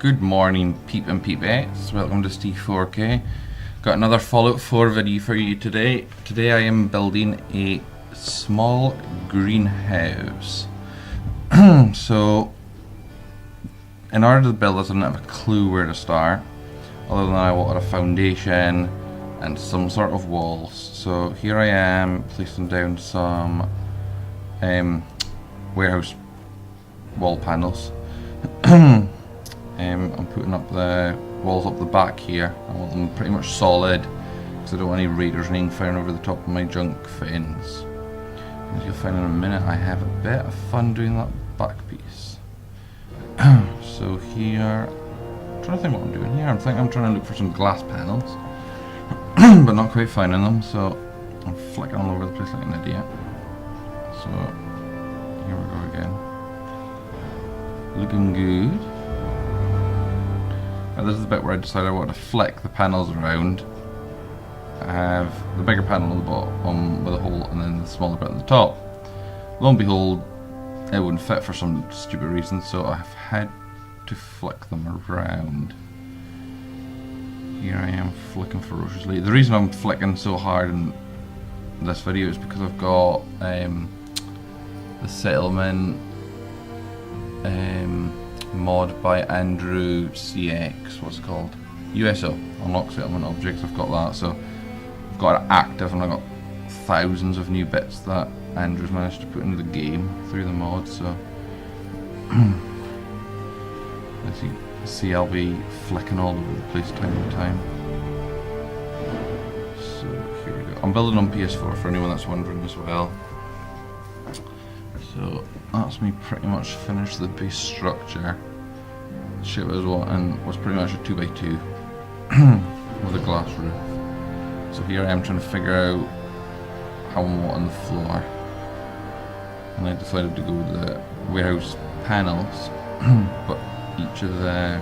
Good morning, peep and peepettes. Welcome to Steve 4K. Got another Fallout 4 video for you today. Today I am building a small greenhouse. So, in order to build this, I didn't have a clue where to start. Other than I wanted a foundation and some sort of walls. So here I am placing down some warehouse wall panels. I'm putting up the walls up the back here. I want them pretty much solid because I don't want any raiders or anything firing over the top of my junk fittings. As you'll find in a minute, I have a bit of fun doing that back piece. So here, I'm trying to think what I'm doing here. I'm trying to look for some glass panels, but not quite finding them. So I'm flicking all over the place like an idiot. So here we go again. Looking good. Now this is the bit where I decided I want to flick the panels around. I have the bigger panel on the bottom with a hole and then the smaller bit on the top. Lo and behold, it wouldn't fit for some stupid reason, so I've had to flick them around. Here I am flicking ferociously. The reason I'm flicking so hard in this video is because I've got the settlement mod by Andrew CX, what's it called? USO, unlock settlement objects. I've got that, so I've got it active and I've got thousands of new bits that Andrew's managed to put into the game through the mod. So as you see, I'll be flicking all over the place time to time. So here we go. I'm building on PS4 for anyone that's wondering as well. So that's me pretty much finished the base structure. The shit I was wanting was pretty much a 2x2 with a glass roof. So here I am trying to figure out how I'm wanting the floor. And I decided to go with the warehouse panels, but each of the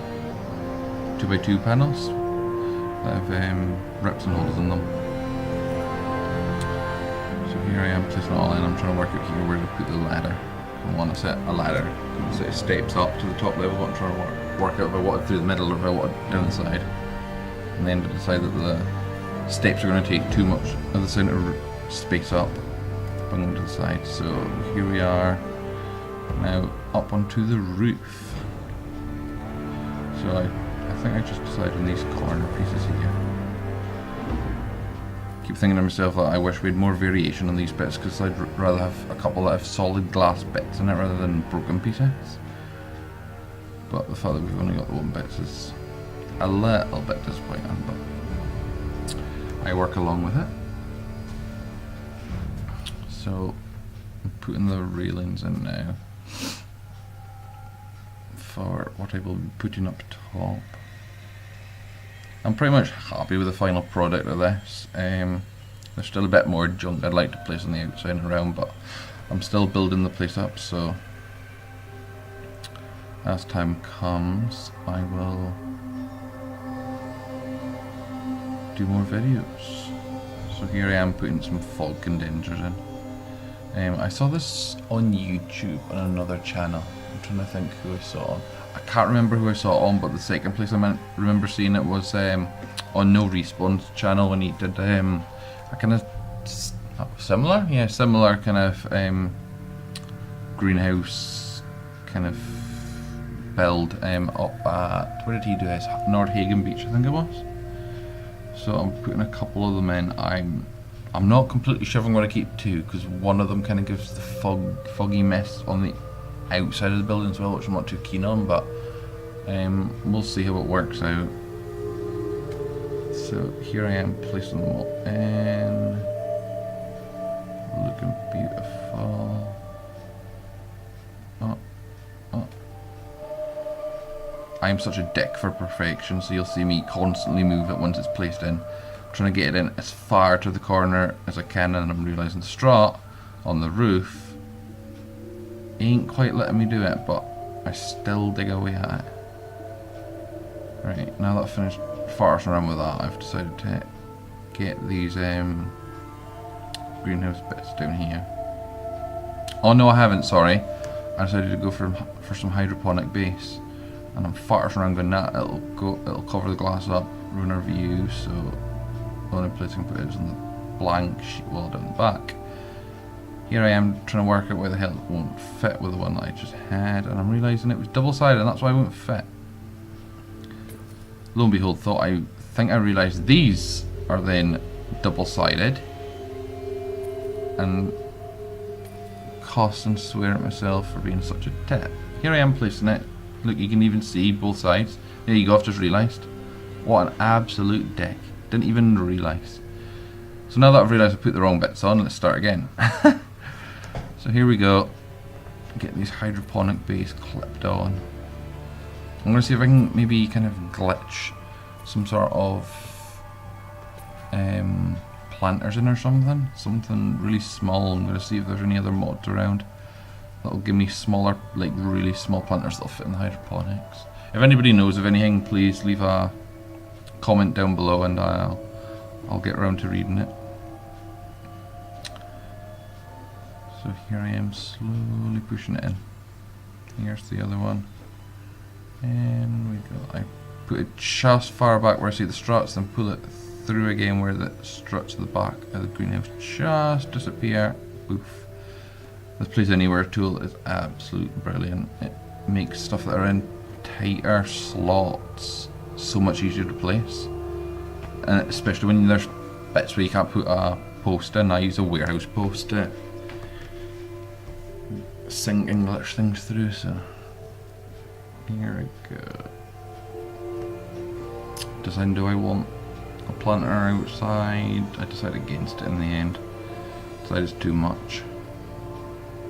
2x2 panels that have rips and holes in them. So here I am placing it all in. I'm trying to work out here where to put the ladder. I want to set a ladder so it steps up to the top level, but I'm trying to work out if I want it through the middle or if I want it down the side. And then to decide that the steps are going to take too much of the centre space up, bring them to the side. So here we are now up onto the roof. So I think I just decided on these corner pieces here. Keep thinking to myself that I wish we had more variation on these bits because I'd rather have a couple that have solid glass bits in it rather than broken pieces. But the fact that we've only got the one bits is a little bit disappointing, but I work along with it. So I'm putting the railings in now for what I will be putting up top. I'm pretty much happy with the final product of this. There's still a bit more junk I'd like to place on the outside and around, but I'm still building the place up, so as time comes I will do more videos. So here I am putting some fog condensers in. I saw this on YouTube on another channel. I'm trying to think who I saw on. I can't remember who I saw it on, but the second place I remember seeing it was on No Respawn's channel when he did a kind of similar kind of greenhouse kind of build up at, where did he do this? Nordhagen Beach, I think it was. So I'm putting a couple of them in. I'm not completely sure if I'm going to keep two because one of them kind of gives the foggy mist on the outside of the building as well, which I'm not too keen on, but we'll see how it works out. So here I am placing them all in, looking beautiful. I am such a dick for perfection, so you'll see me constantly move it once it's placed in. I'm trying to get it in as far to the corner as I can, and I'm realising the strut on the roof ain't quite letting me do it, but I still dig away at it. Right, now that I've finished farting around with that, I've decided to get these greenhouse bits down here. Oh no, I haven't, sorry. I decided to go for some hydroponic base. And I'm farting around going, nah, it'll cover the glass up, ruin our view, so the only place I can put it is on the blank sheet wall down the back. Here I am trying to work out where the hell it won't fit with the one that I just had, and I'm realising it was double-sided and that's why it won't fit. Lo and behold, I think I realised these are then double-sided, and cost and swear at myself for being such a tit. Here I am placing it. Look, you can even see both sides. There you go, I've just realised. What an absolute dick. Didn't even realise. So now that I've realised I put the wrong bits on, let's start again. So here we go. Get these hydroponic bays clipped on. I'm going to see if I can maybe kind of glitch some sort of planters in or something. Something really small. I'm going to see if there's any other mods around that'll give me smaller, like really small planters that'll fit in the hydroponics. If anybody knows of anything, please leave a comment down below and I'll get around to reading it. So here I am slowly pushing it in. Here's the other one. And we go. I put it just far back where I see the struts, then pull it through again where the struts at the back of the greenhouse just disappear. Oof. This Place Anywhere tool is absolutely brilliant. It makes stuff that are in tighter slots so much easier to place. And especially when there's bits where you can't put a post in. I use a warehouse post to sink and glitch things through, so here we go. Design, do I want a planter outside? I decided against it in the end. Decided it's too much.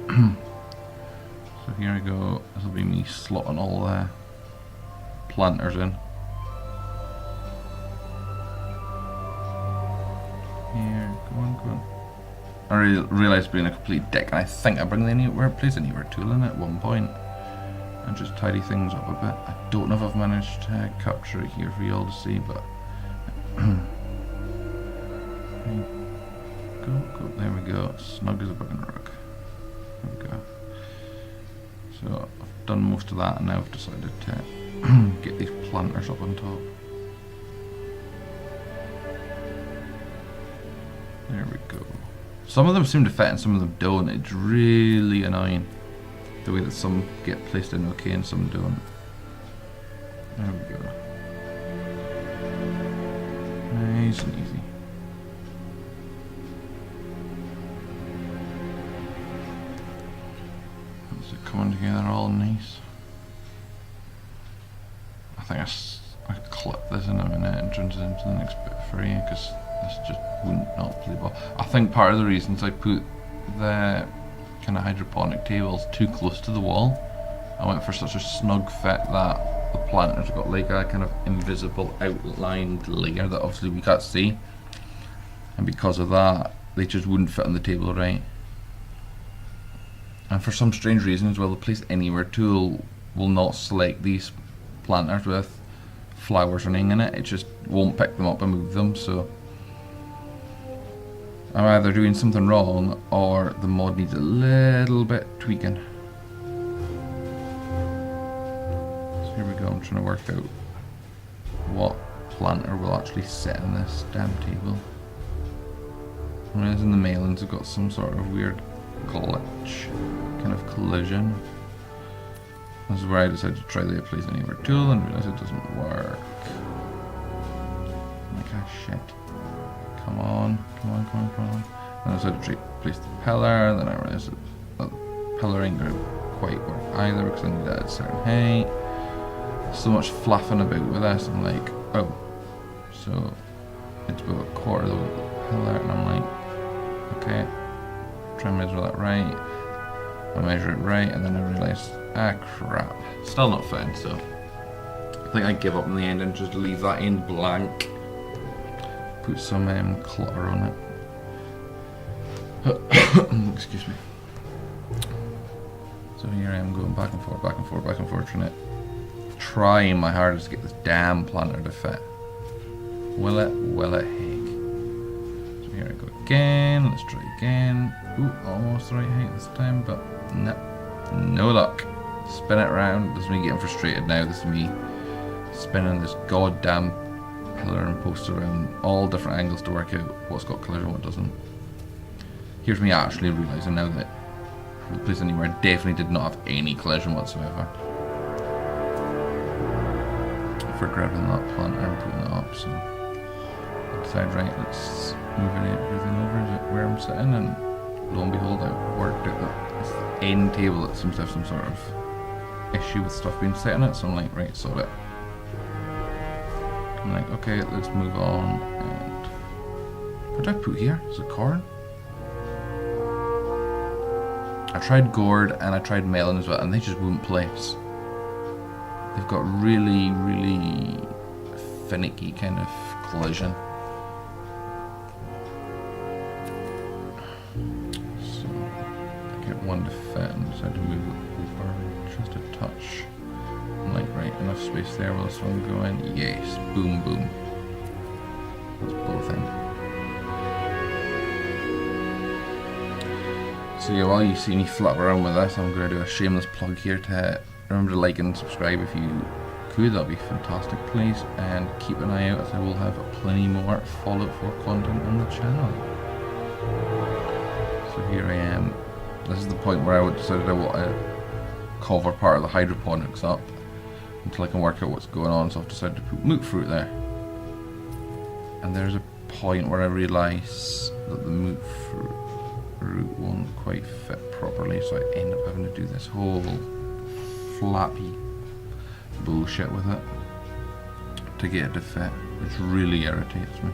So here we go. This will be me slotting all the planters in. Here, go on, go on. I realised being a complete dick, and I think I bring the Place Anywhere tool in at one point and just tidy things up a bit. I don't know if I've managed to capture it here for you all to see, but go, there we go. Snug as a bug in a rug. There we go. So I've done most of that, and now I've decided to get these planters up on top. There we go. Some of them seem to fit and some of them don't. It's really annoying the way that some get placed in okay and some don't. There we go. Nice and easy. Is it coming together all nice? I think I clip this in a minute and turn it into the next bit for you, because this just wouldn't not play ball. I think part of the reasons I put the kind of hydroponic tables too close to the wall, I went for such a snug fit that the planters got like a kind of invisible outlined layer that obviously we can't see, and because of that they just wouldn't fit on the table right. And for some strange reason as well, the Place Anywhere tool will not select these planters with flowers or anything in it. It just won't pick them up and move them, so I'm either doing something wrong or the mod needs a little bit tweaking. So here we go, I'm trying to work out what planter will actually sit in this damn table. I realising the mailings have got some sort of weird glitch, kind of collision. This is where I decided to try the Place Anywhere tool and realise it doesn't work. Like, ah, shit. Come on. Then I decided to place the pillar, then I realised that the pillar ain't going to quite work either because I need that at a certain height. So much fluffing about with this, I'm like, oh, so it's about a quarter of the pillar, and I'm like, okay, try and measure that right. I measure it right, and then I realised, ah crap, still not fitting, so I think I give up in the end and just leave that in blank. Put some clutter on it. Excuse me. So here I am going back and forth, trying my hardest to get this damn planter to fit. Will it? Will it? Heck. So here I go again. Let's try again. Ooh, almost the right height this time, but no luck. spin it around. This is me getting frustrated now. This is me spinning this goddamn pillar and post around all different angles to work out what's got collision and what doesn't. Here's me actually realising now that the Place Anywhere definitely did not have any collision whatsoever. For grabbing that planter and putting it up, so I decided, right, let's move everything over to where I'm sitting, and lo and behold, I worked out that it's the end table that seems to have some sort of issue with stuff being set in it, so I'm like, right, sort it. I'm like, okay, let's move on, and what did I put here? Is it corn? I tried gourd and I tried melon as well, and they just wouldn't place. They've got really, really finicky kind of collision. So I get one to fit and decide to move it over just a touch. I'm like, right, enough space there, will this one go in? Yes, boom, boom. That's both in. So yeah, while you see me flap around with this, I'm going to do a shameless plug here to remember to like and subscribe if you could, that'd be fantastic please, and keep an eye out as I will have plenty more Fallout 4 content on the channel. So here I am. This is the point where I decided I want to cover part of the hydroponics up until I can work out what's going on, so I've decided to put moot fruit there. And there's a point where I realise that the moot fruit won't quite fit properly, so I end up having to do this whole flappy bullshit with it to get it to fit, which really irritates me.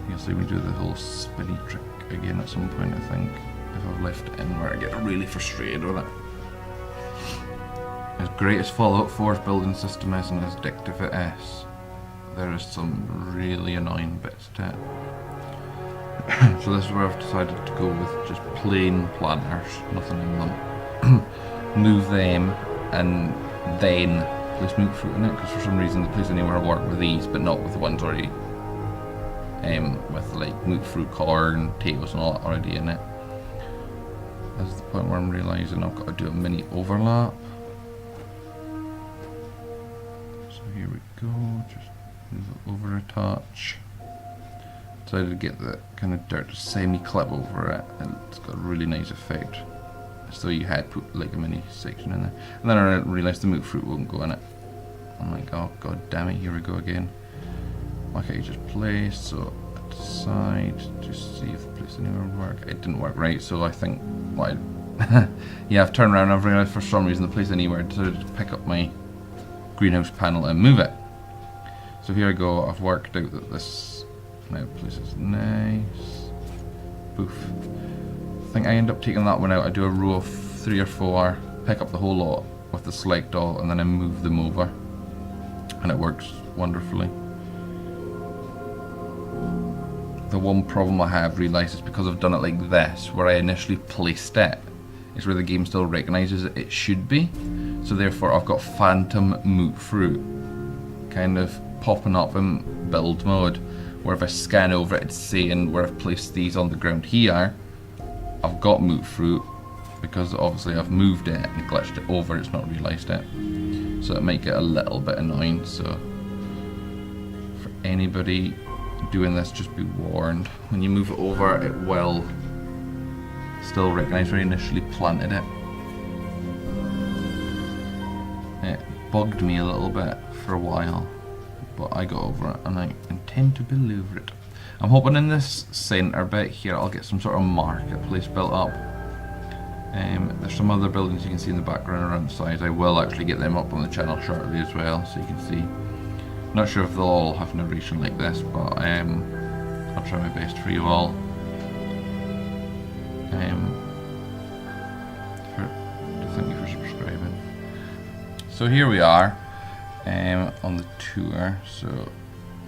You'll see me do the whole spinny trick again at some point, I think, if I've left it in, where I get really frustrated with it. As great as Fallout 4's building system is and as addictive it is, there is some really annoying bits to it. So this is where I've decided to go with just plain planters, nothing in them. Move them and then place moot fruit in it, because for some reason the Place Anywhere will work with these but not with the ones already with like moot fruit, corn, potatoes and all that already in it. This is the point where I'm realising I've got to do a mini overlap. So here we go, just move it over a touch. Decided to get the kind of dirt semi-clip over it, and it's got a really nice effect. So you had put like a mini section in there, and then I realised the moot fruit wouldn't go in it. I'm like, oh god damn it, here we go again. Why can't you just place? So I decide to see if the Place Anywhere would work. It didn't work right, so I think, well, yeah, I've turned around and I've realised for some reason the Place Anywhere decided to pick up my greenhouse panel and move it. So here I go, I've worked out that this now place is nice. Poof. I think I end up taking that one out. I do a row of 3 or 4, pick up the whole lot with the select all, and then I move them over, and it works wonderfully. The one problem I have realised is because I've done it like this, where I initially placed it, is where the game still recognises it should be. So therefore I've got phantom moot fruit kind of popping up in build mode, where if I scan over it, it's saying where I've placed these on the ground here, I've got moot fruit, because obviously I've moved it and glitched it over, it's not realised it. So it might get a little bit annoying, so for anybody doing this, just be warned. When you move it over, it will still recognise where you initially planted it. It bugged me a little bit for a while, but I got over it and I intend to build over it. I'm hoping in this centre bit here I'll get some sort of marketplace built up. There's some other buildings you can see in the background around the sides. I will actually get them up on the channel shortly as well, so you can see. Not sure if they'll all have narration like this, but I'll try my best for you all. Thank you for subscribing. So here we are on the tour. So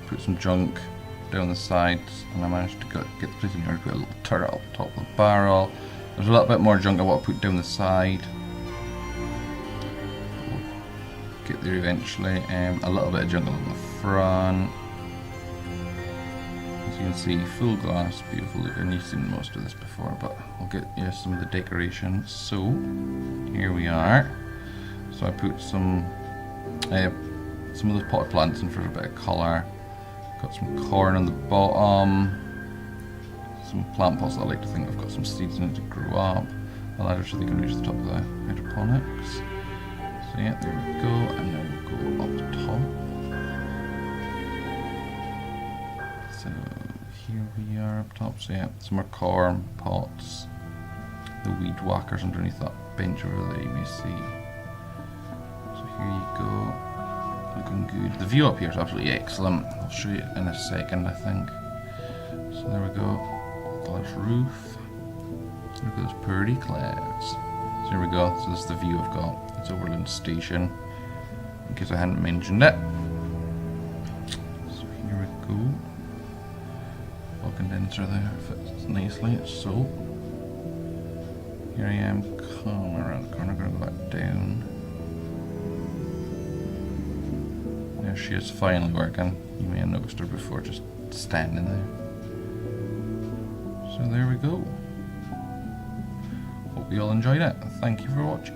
put some junk down the sides, and I managed to get the Place Anywhere to put a little turret up the top of the barrel. There's a little bit more junk I want to put down the side. We'll get there eventually. A little bit of junk along the front. As you can see, full glass, beautiful look, and you've seen most of this before, but I'll get you some of the decorations. So here we are. So I put some of those potted plants in for a bit of colour. Got some corn on the bottom. Some plant pots that I like to think I've got some seeds in it to grow up. A ladder so they can reach the top of the hydroponics. So yeah, there we go, and now we'll go up the top. So here we are up top. So yeah, some more corn pots. The weed whackers underneath that bench over there you may see. So here you go. Looking good. The view up here is absolutely excellent. I'll show you in a second, I think. So there we go. Glass roof. Look at those pretty clouds. So here we go. So this is the view I've got. It's Oberland Station. In case I hadn't mentioned it. So here we go. Full condenser there fits nicely. So here I am coming around the corner. Gonna go back down. There she is, finally working. You may have noticed her before, just standing there. So there we go. Hope you all enjoyed it. Thank you for watching.